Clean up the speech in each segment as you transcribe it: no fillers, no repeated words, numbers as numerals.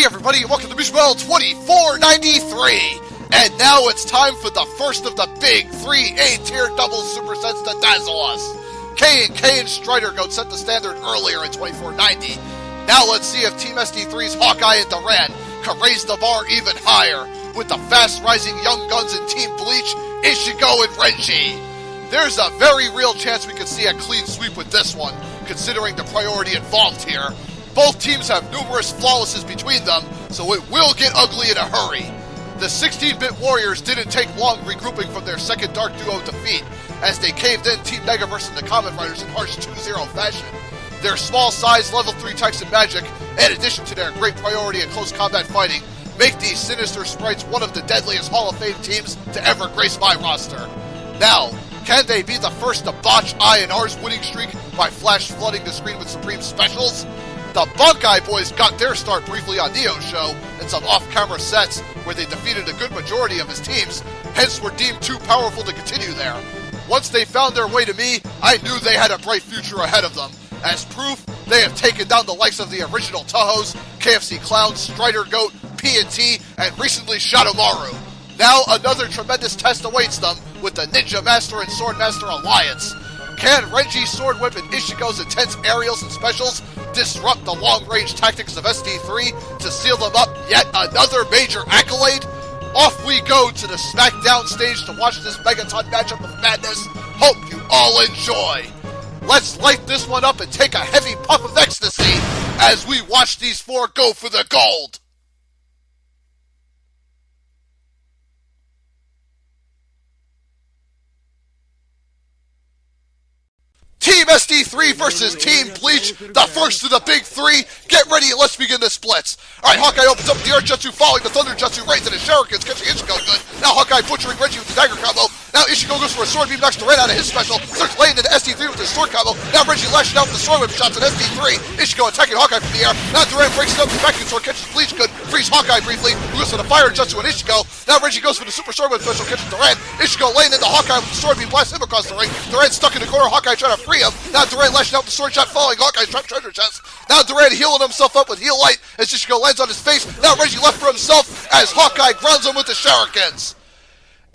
Hey everybody, and welcome to Mishwell 2493! And now it's time for the first of the big 3 A-tier double supersets to dazzle us. K and Strider Goat set the standard earlier in 2490. Now let's see if Team SD3's Hawkeye and Duran can raise the bar even higher with the fast-rising young guns in Team Bleach, Ichigo and Renji. There's a very real chance we could see a clean sweep with this one, considering the priority involved here. Both teams have numerous flawlesses between them, so it will get ugly in a hurry. The 16-bit Warriors didn't take long regrouping from their second Dark Duo defeat, as they caved in Team Negaverse and the Kamen Riders in harsh 2-0 fashion. Their small size, level 3 types of magic, in addition to their great priority in close combat fighting, make these sinister sprites one of the deadliest Hall of Fame teams to ever grace my roster. Now, can they be the first to botch I&R's winning streak by flash flooding the screen with supreme specials? The Bunkai Boys got their start briefly on Neo's show in some off-camera sets where they defeated a good majority of his teams, hence were deemed too powerful to continue there. Once they found their way to me, I knew they had a bright future ahead of them. As proof, they have taken down the likes of the original Tahos, KFC Clown, Strider Goat, P&T, and recently Shadowmaru. Now another tremendous test awaits them with the Ninja Master and Sword Master Alliance. Can Renji's Sword Whip and Ichigo's intense aerials and specials disrupt the long-range tactics of SD3 to seal them up yet another major accolade? Off we go to the Smackdown Stage to watch this Megaton matchup of madness. Hope you all enjoy. Let's light this one up and take a heavy puff of ecstasy as we watch these four go for the gold. Team SD3 versus Team Bleach, the first of the big three. Get ready and let's begin the splits. Alright, Hawkeye opens up with the Earth Jutsu, following the Thunder Jutsu, raising his Shurikens, catching Ichigo good. Now Hawkeye butchering Renji with the dagger combo. Now Ichigo goes for a sword beam, knocks Duran out of his special, starts laying into SD3 with his sword combo. Now Renji lashing out with the sword whip shots at SD3. Ichigo attacking Hawkeye from the air. Now Duran breaks it up with the vacuum sword, catches Bleach good, frees Hawkeye briefly, who goes for the fire Jutsu and Ichigo. Now Renji goes for the super sword whip special, catches Duran. Ichigo laying into Hawkeye with the sword beam, blasts him across the ring. Duran stuck in the corner, Hawkeye trying to free him. Now Duran lashing out with the sword shot, following Hawkeye's trapped treasure chest. Now Duran healing himself up with heal light as Ichigo lands on his face. Now Renji left for himself as Hawkeye grounds him with the Shurikens.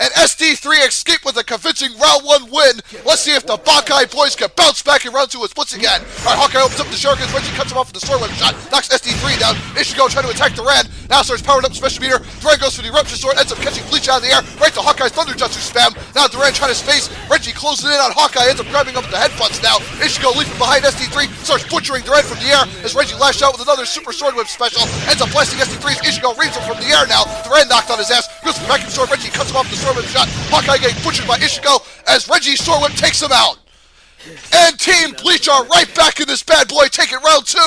And SD3 escaped with a convincing round 1 win. Let's see if the Bunkai Boys can bounce back in round 2 with splits again. Alright, Hawkeye opens up the Shurikens, Renji cuts him off with the sword whip shot, knocks SD3 down. Ichigo trying to attack Duran, now starts powering up the special meter. Duran goes for the eruption sword, ends up catching Bleach out of the air, right to Hawkeye's Thunder Jutsu spam. Now Duran trying to space, Renji closing in on Hawkeye, ends up grabbing up with the headbutts now. Ichigo leaping behind SD3, starts butchering Duran from the air as Renji lashed out with another super sword whip special, ends up blasting SD3's Ichigo reads him from the air now. Duran knocked on his ass, goes for the vacuum sword, Renji cuts him off with the sword whip shot. Hawkeye getting butchered by Ichigo as Renji's sword whip takes him out. And Team Bleach are right back in this bad boy, taking round 2.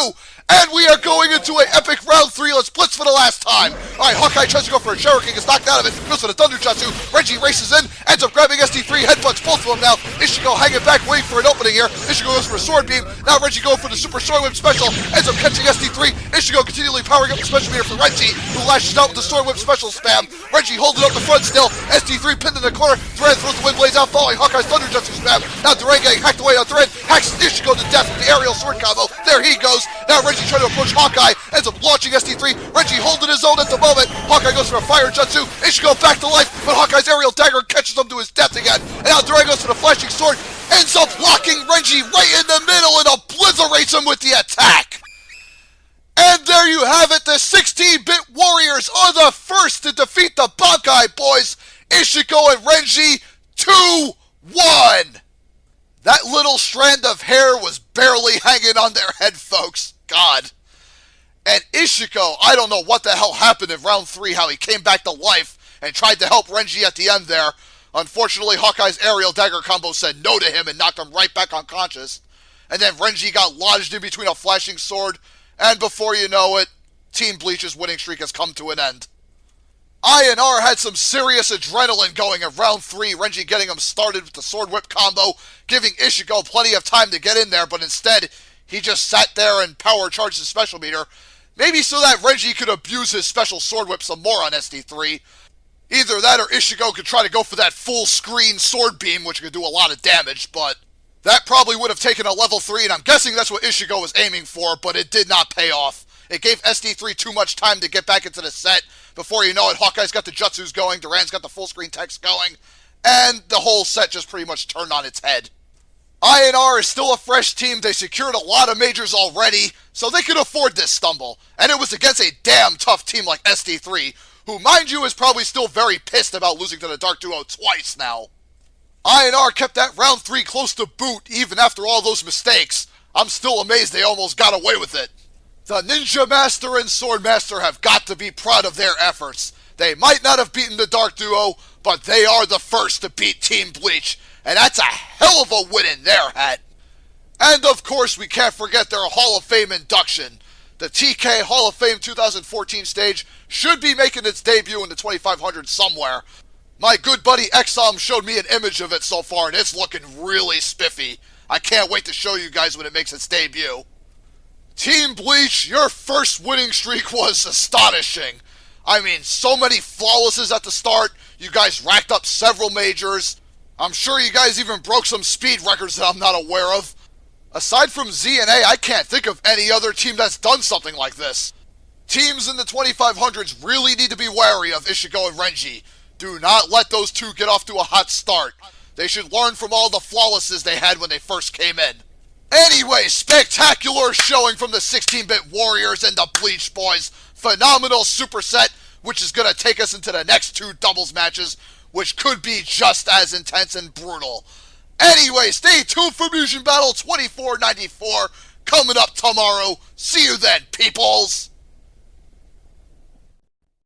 And we are going into an epic round 3. Let's blitz for the last time. Alright, Hawkeye tries to go for a Shuriken, gets knocked out of it, goes for the Thunder Jutsu. Renji races in, ends up grabbing SD3, headbutts both of them now. Ichigo hanging back, waiting for an opening here. Ichigo goes for a sword beam. Now Renji going for the super sword whip special, ends up catching SD3. Ichigo continually powering up the special meter for Renji, who lashes out with the sword whip special spam. Renji holding up the front still. SD3 pinned in the corner. Duran throws the wind blades out, following Hawkeye's Thunder Jutsu spam. Now Duran getting hacked away. Now Duran hacks Ichigo to death with the aerial sword combo. There he goes. Now Renji trying to approach Hawkeye, ends up launching SD3. Renji holding his own at the moment. Hawkeye goes for a fire Jutsu. Ichigo back to life, but Hawkeye's aerial dagger catches him to his death again. And now Duran goes for the flashing sword, ends up locking Renji right in the middle and obliterates him with the attack. And there you have it. The 16-bit Warriors are the first to defeat the Bunkai Boys. Ichigo and Renji 2-1. That little strand of hair was barely hanging on their head, folks. God. And Ichigo, I don't know what the hell happened in round 3, how he came back to life and tried to help Renji at the end there. Unfortunately, Hawkeye's aerial dagger combo said no to him and knocked him right back unconscious. And then Renji got lodged in between a flashing sword, and before you know it, Team Bleach's winning streak has come to an end. I&R had some serious adrenaline going in round 3, Renji getting him started with the sword whip combo, giving Ichigo plenty of time to get in there, but instead, he just sat there and power charged his special meter, maybe so that Renji could abuse his special sword whip some more on SD3. Either that or Ichigo could try to go for that full screen sword beam, which could do a lot of damage, but that probably would have taken a level 3, and I'm guessing that's what Ichigo was aiming for, but it did not pay off. It gave SD3 too much time to get back into the set. Before you know it, Hawkeye's got the jutsus going, Duran's got the full screen text going, and the whole set just pretty much turned on its head. INR is still a fresh team. They secured a lot of majors already, so they could afford this stumble. And it was against a damn tough team like SD3, who, mind you, is probably still very pissed about losing to the Dark Duo twice now. INR kept that round 3 close to boot, even after all those mistakes. I'm still amazed they almost got away with it. The Ninja Master and Sword Master have got to be proud of their efforts. They might not have beaten the Dark Duo, but they are the first to beat Team Bleach, and that's a hell of a win in their hat. And of course, we can't forget their Hall of Fame induction. The TK Hall of Fame 2014 stage should be making its debut in the 2500 somewhere. My good buddy Exom showed me an image of it so far, and it's looking really spiffy. I can't wait to show you guys when it makes its debut. Team Bleach, your first winning streak was astonishing. I mean, so many flawlesses at the start. You guys racked up several majors. I'm sure you guys even broke some speed records that I'm not aware of. Aside from ZNA, I can't think of any other team that's done something like this. Teams in the 2500s really need to be wary of Ichigo and Renji. Do not let those two get off to a hot start. They should learn from all the flawlesses they had when they first came in. Anyway, spectacular showing from the 16-bit Warriors and the Bleach Boys. Phenomenal superset, which is going to take us into the next 2 doubles matches, which could be just as intense and brutal. Anyway, stay tuned for Mugen Battle 2494 coming up tomorrow. See you then, peoples!